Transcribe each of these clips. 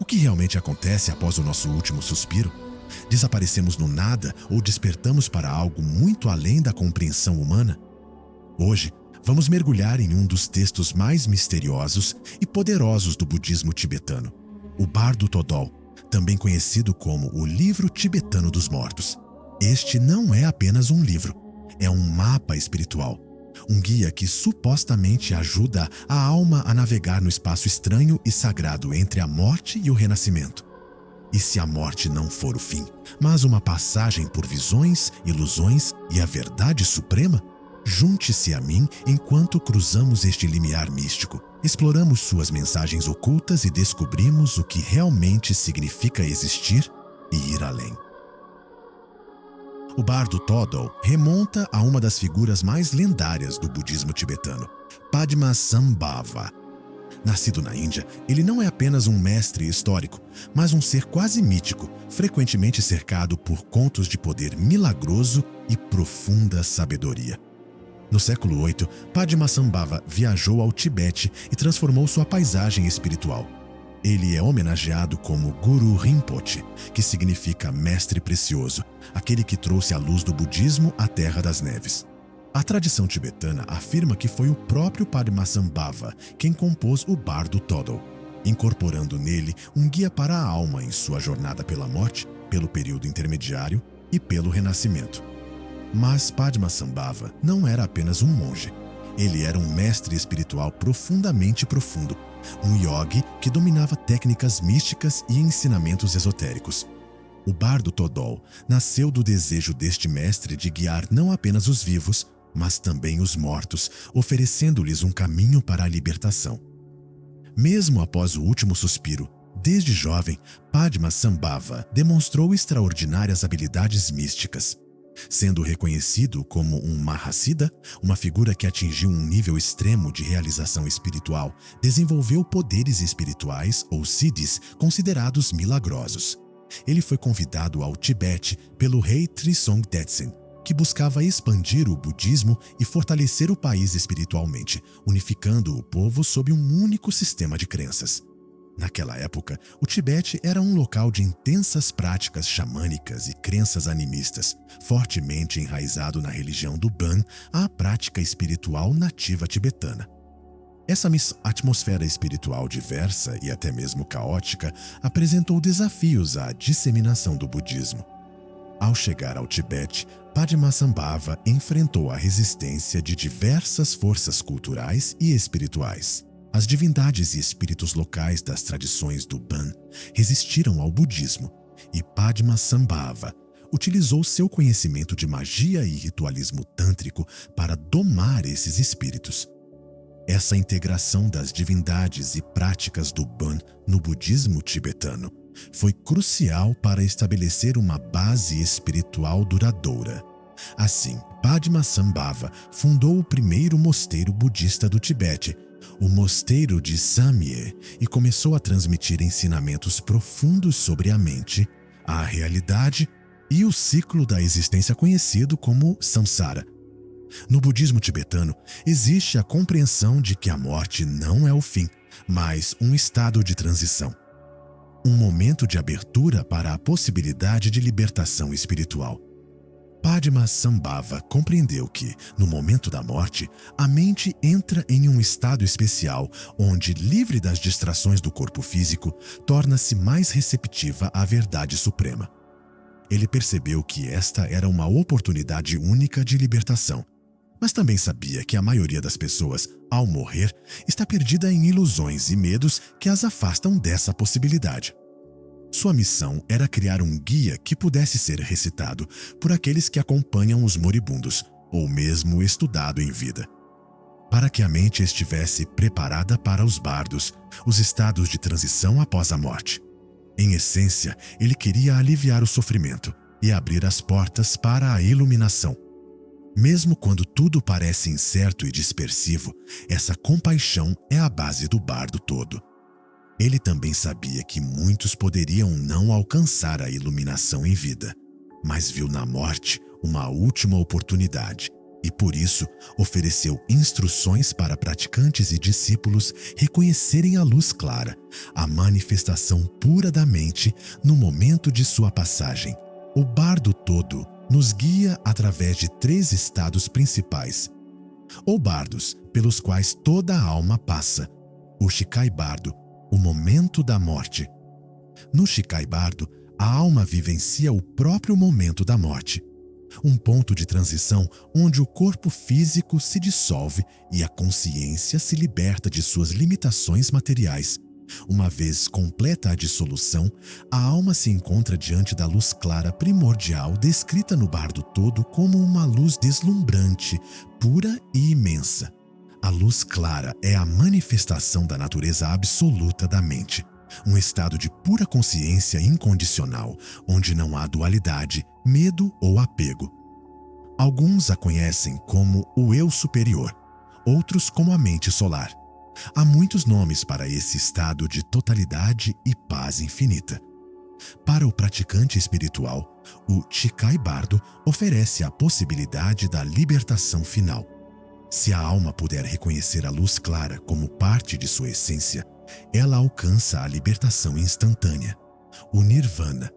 que realmente acontece após o nosso último suspiro? Desaparecemos no nada ou despertamos para algo muito além da compreensão humana? Hoje, vamos mergulhar em um dos textos mais misteriosos e poderosos do budismo tibetano, o Bardo Thodol, também conhecido como o Livro Tibetano dos Mortos. Este não é apenas um livro, é um mapa espiritual, um guia que supostamente ajuda a alma a navegar no espaço estranho e sagrado entre a morte e o renascimento. E se a morte não for o fim, mas uma passagem por visões, ilusões e a verdade suprema? Junte-se a mim enquanto cruzamos este limiar místico, exploramos suas mensagens ocultas e descobrimos o que realmente significa existir e ir além. O Bardo Thodol remonta a uma das figuras mais lendárias do budismo tibetano, Padmasambhava. Nascido na Índia, ele não é apenas um mestre histórico, mas um ser quase mítico, frequentemente cercado por contos de poder milagroso e profunda sabedoria. No século VIII, Padmasambhava viajou ao Tibete e transformou sua paisagem espiritual. Ele é homenageado como Guru Rinpoche, que significa mestre precioso, aquele que trouxe a luz do budismo à Terra das Neves. A tradição tibetana afirma que foi o próprio Padmasambhava quem compôs o Bardo Thodol, incorporando nele um guia para a alma em sua jornada pela morte, pelo período intermediário e pelo renascimento. Mas Padmasambhava não era apenas um monge. Ele era um mestre espiritual profundamente profundo, um yogi que dominava técnicas místicas e ensinamentos esotéricos. O Bardo Thodol nasceu do desejo deste mestre de guiar não apenas os vivos, mas também os mortos, oferecendo-lhes um caminho para a libertação. Mesmo após o último suspiro, desde jovem, Padmasambhava demonstrou extraordinárias habilidades místicas. Sendo reconhecido como um Mahasiddha, uma figura que atingiu um nível extremo de realização espiritual, desenvolveu poderes espirituais, ou siddhis, considerados milagrosos. Ele foi convidado ao Tibete pelo rei Trisong Detsen, que buscava expandir o budismo e fortalecer o país espiritualmente, unificando o povo sob um único sistema de crenças. Naquela época, o Tibete era um local de intensas práticas xamânicas e crenças animistas, fortemente enraizado na religião do Ban, a prática espiritual nativa tibetana. Essa atmosfera espiritual diversa e até mesmo caótica apresentou desafios à disseminação do budismo. Ao chegar ao Tibete, Padmasambhava enfrentou a resistência de diversas forças culturais e espirituais. As divindades e espíritos locais das tradições do Ban resistiram ao budismo e Padmasambhava utilizou seu conhecimento de magia e ritualismo tântrico para domar esses espíritos. Essa integração das divindades e práticas do Ban no budismo tibetano foi crucial para estabelecer uma base espiritual duradoura. Assim, Padmasambhava fundou o primeiro mosteiro budista do Tibete, o Mosteiro de Samye, e começou a transmitir ensinamentos profundos sobre a mente, a realidade e o ciclo da existência conhecido como Samsara. No budismo tibetano, existe a compreensão de que a morte não é o fim, mas um estado de transição. Um momento de abertura para a possibilidade de libertação espiritual. Padmasambhava compreendeu que, no momento da morte, a mente entra em um estado especial onde, livre das distrações do corpo físico, torna-se mais receptiva à verdade suprema. Ele percebeu que esta era uma oportunidade única de libertação, mas também sabia que a maioria das pessoas, ao morrer, está perdida em ilusões e medos que as afastam dessa possibilidade. Sua missão era criar um guia que pudesse ser recitado por aqueles que acompanham os moribundos, ou mesmo estudado em vida. Para que a mente estivesse preparada para os bardos, os estados de transição após a morte. Em essência, ele queria aliviar o sofrimento e abrir as portas para a iluminação. Mesmo quando tudo parece incerto e dispersivo, essa compaixão é a base do bardo todo. Ele também sabia que muitos poderiam não alcançar a iluminação em vida, mas viu na morte uma última oportunidade. e por isso ofereceu instruções para praticantes e discípulos reconhecerem a luz clara, a manifestação pura da mente no momento de sua passagem. O bardo todo nos guia através de 3 estados principais, ou bardos, pelos quais toda a alma passa. O Shikai Bardo, o momento da morte. No Shikai Bardo, a alma vivencia o próprio momento da morte. Um ponto de transição onde o corpo físico se dissolve e a consciência se liberta de suas limitações materiais. Uma vez completa a dissolução, a alma se encontra diante da luz clara primordial descrita no bardo todo como uma luz deslumbrante, pura e imensa. A luz clara é a manifestação da natureza absoluta da mente, um estado de pura consciência incondicional, onde não há dualidade, medo ou apego. Alguns a conhecem como o eu superior, outros como a mente solar. Há muitos nomes para esse estado de totalidade e paz infinita. Para o praticante espiritual, o Shikai Bardo oferece a possibilidade da libertação final. Se a alma puder reconhecer a luz clara como parte de sua essência, ela alcança a libertação instantânea, o Nirvana,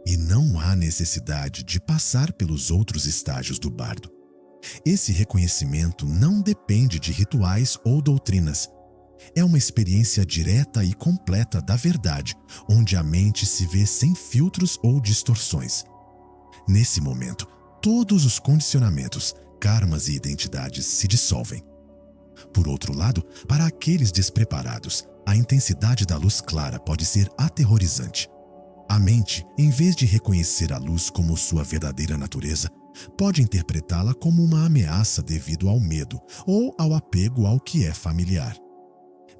e não há necessidade de passar pelos outros estágios do bardo. Esse reconhecimento não depende de rituais ou doutrinas. É uma experiência direta e completa da verdade, onde a mente se vê sem filtros ou distorções. Nesse momento, todos os condicionamentos, karmas e identidades se dissolvem. Por outro lado, para aqueles despreparados, a intensidade da luz clara pode ser aterrorizante. A mente, em vez de reconhecer a luz como sua verdadeira natureza, pode interpretá-la como uma ameaça devido ao medo ou ao apego ao que é familiar.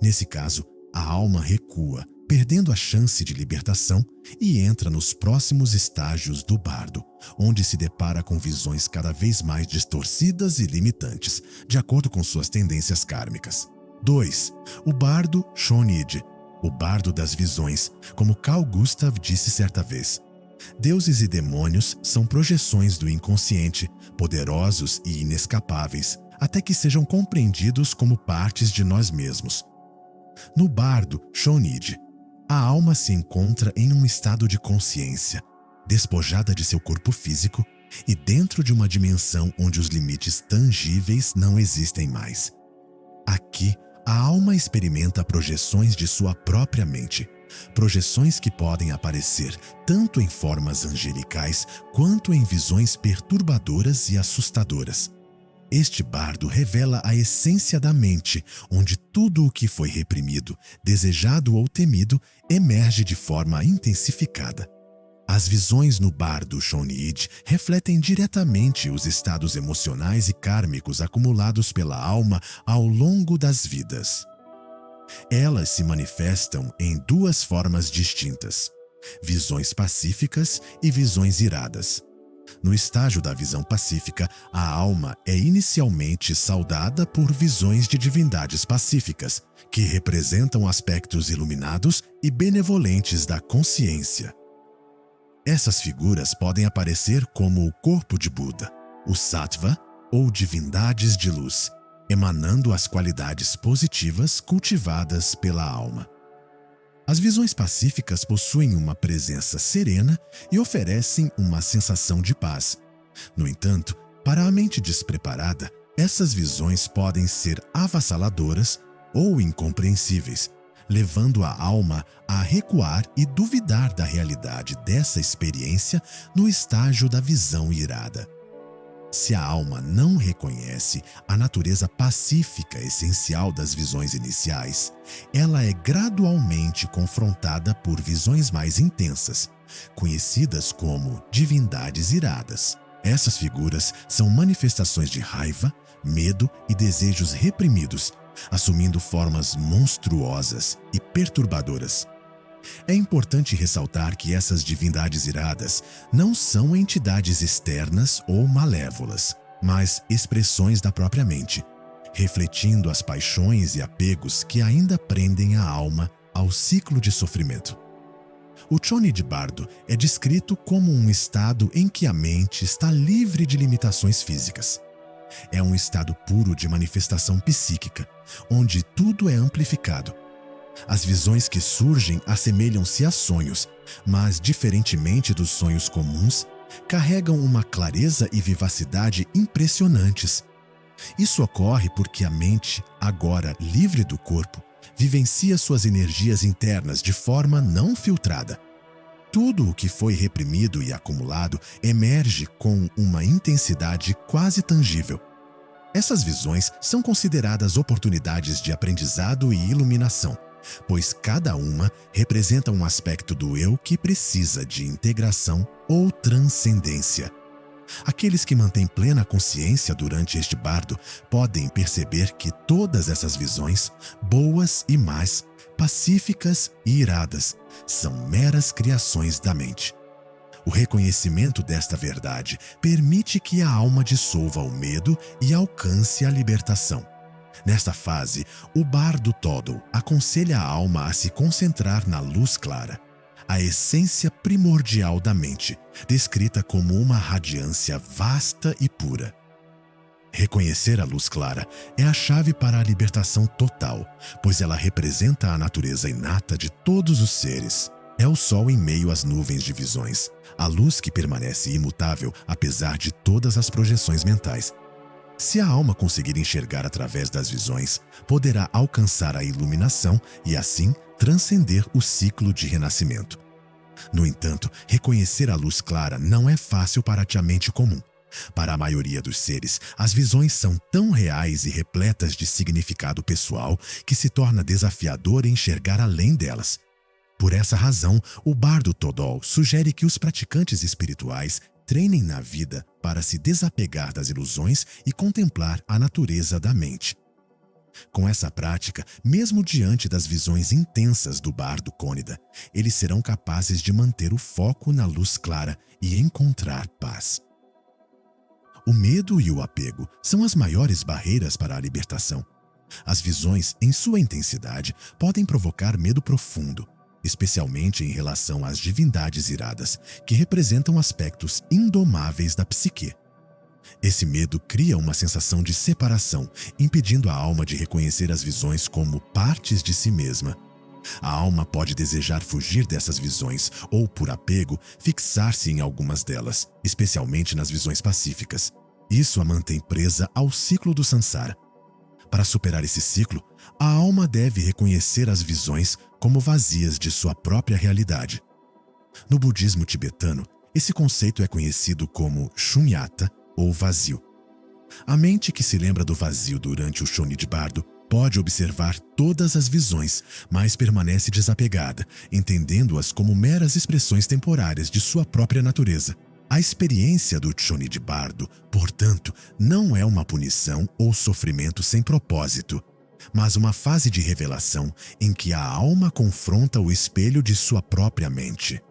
Nesse caso, a alma recua, perdendo a chance de libertação, e entra nos próximos estágios do bardo, onde se depara com visões cada vez mais distorcidas e limitantes, de acordo com suas tendências kármicas. 2. O bardo Shonid, o bardo das visões, como Carl Gustav disse certa vez. Deuses e demônios são projeções do inconsciente, poderosos e inescapáveis, até que sejam compreendidos como partes de nós mesmos. No bardo Shonid, a alma se encontra em um estado de consciência, despojada de seu corpo físico e dentro de uma dimensão onde os limites tangíveis não existem mais. Aqui, a alma experimenta projeções de sua própria mente, projeções que podem aparecer tanto em formas angelicais quanto em visões perturbadoras e assustadoras. Este bardo revela a essência da mente, onde tudo o que foi reprimido, desejado ou temido emerge de forma intensificada. As visões no bardo Shonid refletem diretamente os estados emocionais e kármicos acumulados pela alma ao longo das vidas. Elas se manifestam em 2 formas distintas: visões pacíficas e visões iradas. No estágio da visão pacífica, a alma é inicialmente saudada por visões de divindades pacíficas, que representam aspectos iluminados e benevolentes da consciência. Essas figuras podem aparecer como o corpo de Buda, o Sattva ou divindades de luz, emanando as qualidades positivas cultivadas pela alma. As visões pacíficas possuem uma presença serena e oferecem uma sensação de paz. No entanto, para a mente despreparada, essas visões podem ser avassaladoras ou incompreensíveis, levando a alma a recuar e duvidar da realidade dessa experiência no estágio da visão irada. Se a alma não reconhece a natureza pacífica essencial das visões iniciais, ela é gradualmente confrontada por visões mais intensas, conhecidas como divindades iradas. Essas figuras são manifestações de raiva, medo e desejos reprimidos, assumindo formas monstruosas e perturbadoras. É importante ressaltar que essas divindades iradas não são entidades externas ou malévolas, mas expressões da própria mente, refletindo as paixões e apegos que ainda prendem a alma ao ciclo de sofrimento. O Shonid Bardo é descrito como um estado em que a mente está livre de limitações físicas. É um estado puro de manifestação psíquica, onde tudo é amplificado. As visões que surgem assemelham-se a sonhos, mas, diferentemente dos sonhos comuns, carregam uma clareza e vivacidade impressionantes. Isso ocorre porque a mente, agora livre do corpo, vivencia suas energias internas de forma não filtrada. Tudo o que foi reprimido e acumulado emerge com uma intensidade quase tangível. Essas visões são consideradas oportunidades de aprendizado e iluminação, pois cada uma representa um aspecto do eu que precisa de integração ou transcendência. Aqueles que mantêm plena consciência durante este bardo podem perceber que todas essas visões, boas e más, pacíficas e iradas, são meras criações da mente. O reconhecimento desta verdade permite que a alma dissolva o medo e alcance a libertação. Nesta fase, o bardo Todol aconselha a alma a se concentrar na luz clara, a essência primordial da mente, descrita como uma radiância vasta e pura. Reconhecer a luz clara é a chave para a libertação total, pois ela representa a natureza inata de todos os seres. É o sol em meio às nuvens de visões, a luz que permanece imutável apesar de todas as projeções mentais. Se a alma conseguir enxergar através das visões, poderá alcançar a iluminação e, assim, transcender o ciclo de renascimento. No entanto, reconhecer a luz clara não é fácil para a mente comum. Para a maioria dos seres, as visões são tão reais e repletas de significado pessoal que se torna desafiador enxergar além delas. Por essa razão, o bardo Todol sugere que os praticantes espirituais treinem na vida para se desapegar das ilusões e contemplar a natureza da mente. Com essa prática, mesmo diante das visões intensas do bardo Cônida, eles serão capazes de manter o foco na luz clara e encontrar paz. O medo e o apego são as maiores barreiras para a libertação. As visões, em sua intensidade, podem provocar medo profundo, especialmente em relação às divindades iradas, que representam aspectos indomáveis da psique. Esse medo cria uma sensação de separação, impedindo a alma de reconhecer as visões como partes de si mesma. A alma pode desejar fugir dessas visões ou, por apego, fixar-se em algumas delas, especialmente nas visões pacíficas. Isso a mantém presa ao ciclo do samsara. Para superar esse ciclo, a alma deve reconhecer as visões como vazias de sua própria realidade. No budismo tibetano, esse conceito é conhecido como shunyata, ou vazio. A mente que se lembra do vazio durante o Shonid Bardo pode observar todas as visões, mas permanece desapegada, entendendo-as como meras expressões temporárias de sua própria natureza. A experiência do Shonid Bardo, portanto, não é uma punição ou sofrimento sem propósito, mas uma fase de revelação em que a alma confronta o espelho de sua própria mente.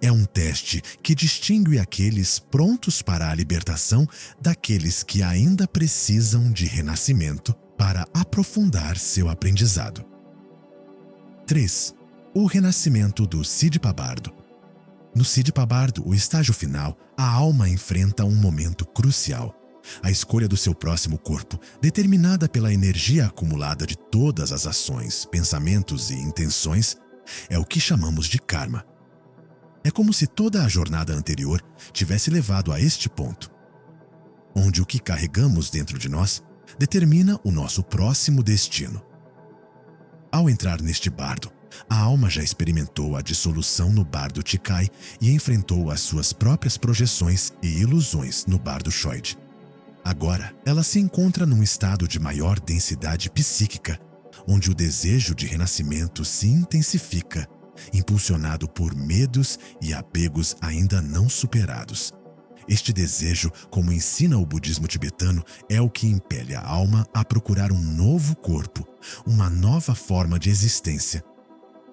É um teste que distingue aqueles prontos para a libertação daqueles que ainda precisam de renascimento para aprofundar seu aprendizado. 3. O renascimento do Sidpa Bardo. No Sidpa Bardo, o estágio final, a alma enfrenta um momento crucial. A escolha do seu próximo corpo, determinada pela energia acumulada de todas as ações, pensamentos e intenções, é o que chamamos de karma. É como se toda a jornada anterior tivesse levado a este ponto, onde o que carregamos dentro de nós determina o nosso próximo destino. Ao entrar neste bardo, a alma já experimentou a dissolução no bardo Chikai e enfrentou as suas próprias projeções e ilusões no bardo Shoid. Agora, ela se encontra num estado de maior densidade psíquica, onde o desejo de renascimento se intensifica, impulsionado por medos e apegos ainda não superados. Este desejo, como ensina o budismo tibetano, é o que impele a alma a procurar um novo corpo, uma nova forma de existência.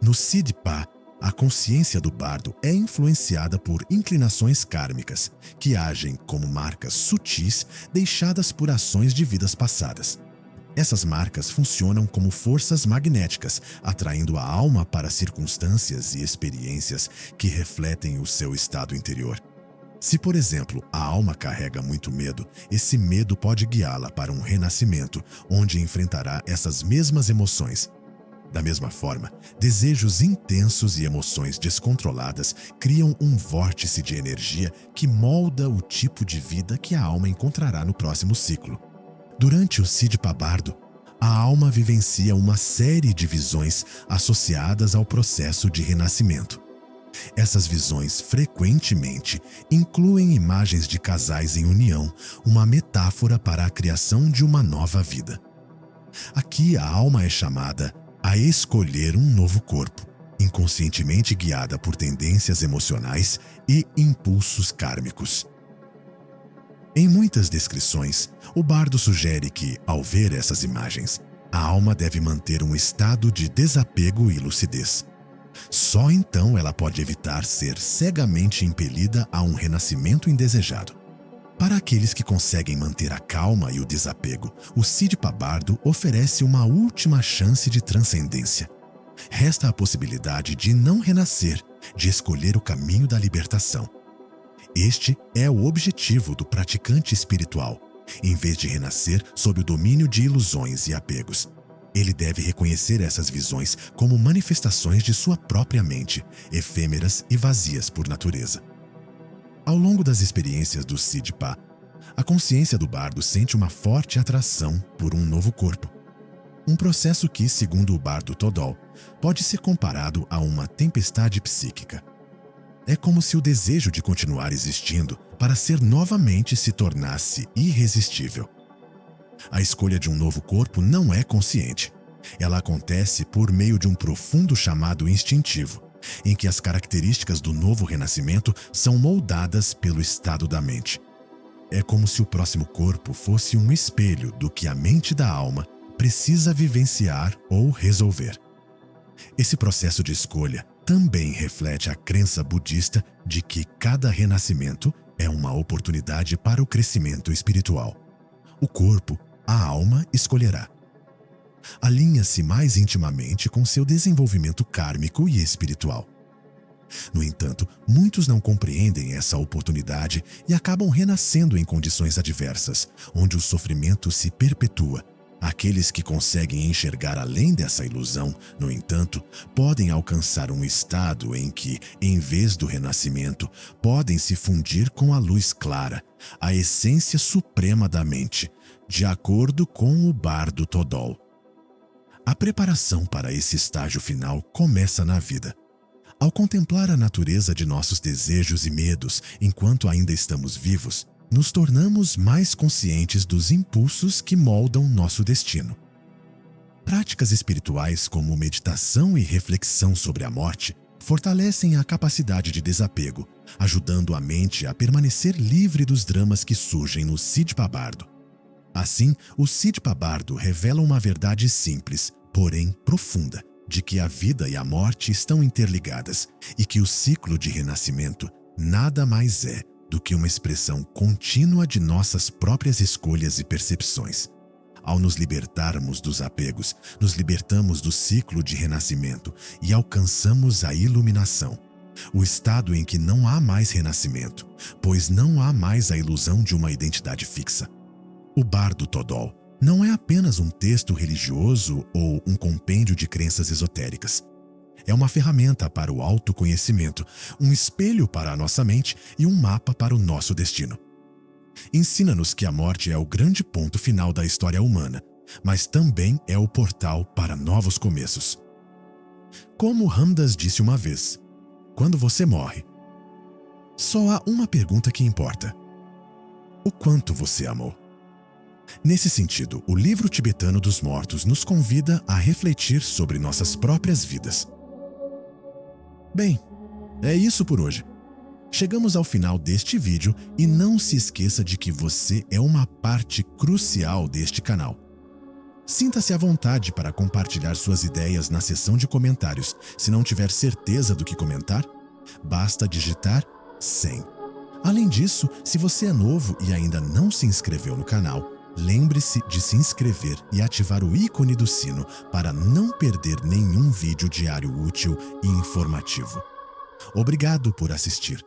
No Sidpa, a consciência do bardo é influenciada por inclinações kármicas, que agem como marcas sutis deixadas por ações de vidas passadas. Essas marcas funcionam como forças magnéticas, atraindo a alma para circunstâncias e experiências que refletem o seu estado interior. Se, por exemplo, a alma carrega muito medo, esse medo pode guiá-la para um renascimento, onde enfrentará essas mesmas emoções. Da mesma forma, desejos intensos e emoções descontroladas criam um vórtice de energia que molda o tipo de vida que a alma encontrará no próximo ciclo. Durante o Siddhipha Bardo, a alma vivencia uma série de visões associadas ao processo de renascimento. Essas visões frequentemente incluem imagens de casais em união, uma metáfora para a criação de uma nova vida. Aqui a alma é chamada a escolher um novo corpo, inconscientemente guiada por tendências emocionais e impulsos kármicos. Em muitas descrições, o bardo sugere que, ao ver essas imagens, a alma deve manter um estado de desapego e lucidez. Só então ela pode evitar ser cegamente impelida a um renascimento indesejado. Para aqueles que conseguem manter a calma e o desapego, o Siddhipha Bardo oferece uma última chance de transcendência. Resta a possibilidade de não renascer, de escolher o caminho da libertação. Este é o objetivo do praticante espiritual, em vez de renascer sob o domínio de ilusões e apegos. Ele deve reconhecer essas visões como manifestações de sua própria mente, efêmeras e vazias por natureza. Ao longo das experiências do Siddhipha, a consciência do bardo sente uma forte atração por um novo corpo. Um processo que, segundo o bardo Todol, pode ser comparado a uma tempestade psíquica. É como se o desejo de continuar existindo para ser novamente se tornasse irresistível. A escolha de um novo corpo não é consciente. Ela acontece por meio de um profundo chamado instintivo, em que as características do novo renascimento são moldadas pelo estado da mente. É como se o próximo corpo fosse um espelho do que a mente da alma precisa vivenciar ou resolver. Esse processo de escolha também reflete a crença budista de que cada renascimento é uma oportunidade para o crescimento espiritual. O corpo, a alma escolherá. Alinha-se mais intimamente com seu desenvolvimento kármico e espiritual. No entanto, muitos não compreendem essa oportunidade e acabam renascendo em condições adversas, onde o sofrimento se perpetua. Aqueles que conseguem enxergar além dessa ilusão, no entanto, podem alcançar um estado em que, em vez do renascimento, podem se fundir com a luz clara, a essência suprema da mente, de acordo com o bardo Todol. A preparação para esse estágio final começa na vida. Ao contemplar a natureza de nossos desejos e medos enquanto ainda estamos vivos, nos tornamos mais conscientes dos impulsos que moldam nosso destino. Práticas espirituais como meditação e reflexão sobre a morte fortalecem a capacidade de desapego, ajudando a mente a permanecer livre dos dramas que surgem no Siddhipha Bardo. Assim, o Siddhipha Bardo revela uma verdade simples, porém profunda, de que a vida e a morte estão interligadas e que o ciclo de renascimento nada mais é do que uma expressão contínua de nossas próprias escolhas e percepções. Ao nos libertarmos dos apegos, nos libertamos do ciclo de renascimento e alcançamos a iluminação, o estado em que não há mais renascimento, pois não há mais a ilusão de uma identidade fixa. O bardo Todol não é apenas um texto religioso ou um compêndio de crenças esotéricas. É uma ferramenta para o autoconhecimento, um espelho para a nossa mente e um mapa para o nosso destino. Ensina-nos que a morte é o grande ponto final da história humana, mas também é o portal para novos começos. Como Ramdas disse uma vez, quando você morre, só há uma pergunta que importa: o quanto você amou? Nesse sentido, o livro tibetano dos mortos nos convida a refletir sobre nossas próprias vidas. Bem, é isso por hoje. Chegamos ao final deste vídeo e não se esqueça de que você é uma parte crucial deste canal. Sinta-se à vontade para compartilhar suas ideias na seção de comentários. Se não tiver certeza do que comentar, basta digitar 100. Além disso, se você é novo e ainda não se inscreveu no canal, lembre-se de se inscrever e ativar o ícone do sino para não perder nenhum vídeo diário útil e informativo. Obrigado por assistir.